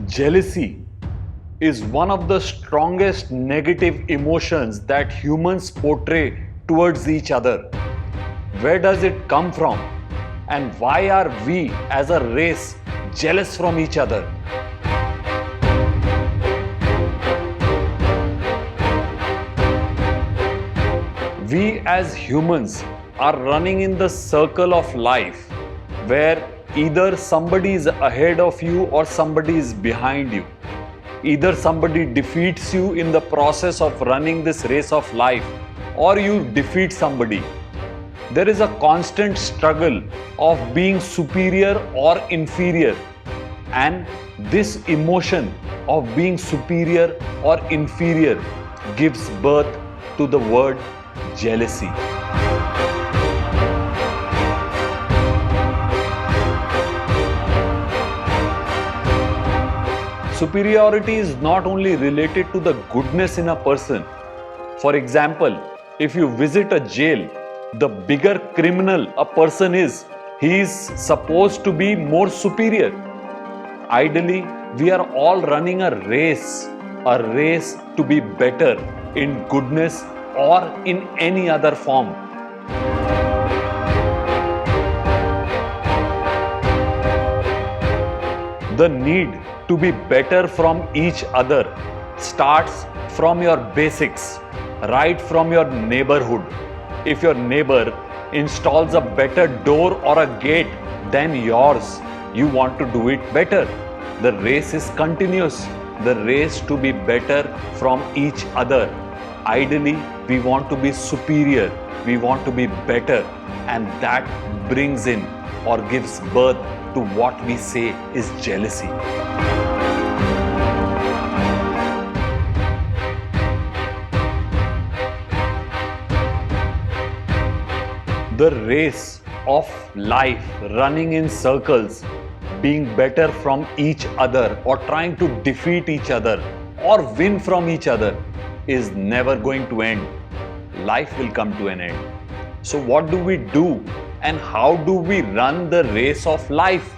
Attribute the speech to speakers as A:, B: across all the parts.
A: Jealousy is one of the strongest negative emotions that humans portray towards each other. Where does it come from? And why are we as a race jealous from each other? We as humans are running in the circle of life where either somebody is ahead of you or somebody is behind you. Either somebody defeats you in the process of running this race of life or you defeat somebody. There is a constant struggle of being superior or inferior, and this emotion of being superior or inferior gives birth to the word jealousy. Superiority is not only related to the goodness in a person. For example, if you visit a jail, the bigger criminal a person is, he is supposed to be more superior. Ideally, we are all running a race to be better in goodness or in any other form. The need to be better from each other starts from your basics, right from your neighborhood. If your neighbor installs a better door or a gate than yours, you want to do it better. The race is continuous. The race to be better from each other. Ideally, we want to be superior. We want to be better. And that brings in or gives birth to what we say is jealousy. The race of life running in circles, being better from each other or trying to defeat each other or win from each other is never going to end. Life will come to an end. So what do we do and how do we run the race of life?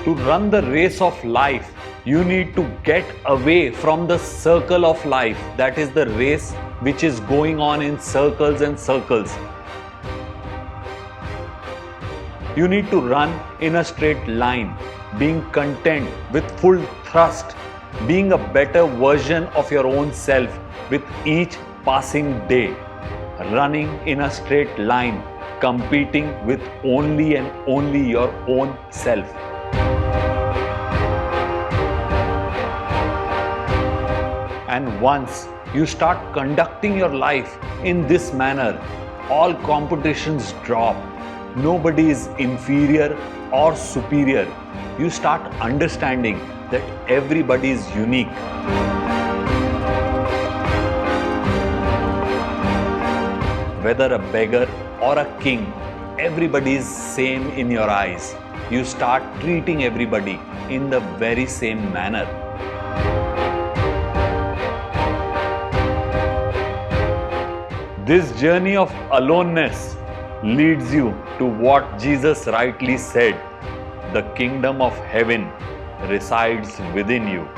A: To run the race of life, you need to get away from the circle of life, that is the race which is going on in circles and circles. You need to run in a straight line, being content with full thrust, being a better version of your own self with each passing day, running in a straight line, competing with only and only your own self. And once you start conducting your life in this manner, all competitions drop. Nobody is inferior or superior. You start understanding that everybody is unique. Whether a beggar or a king, everybody is same in your eyes. You start treating everybody in the very same manner. This journey of aloneness leads you to what Jesus rightly said: the kingdom of heaven resides within you.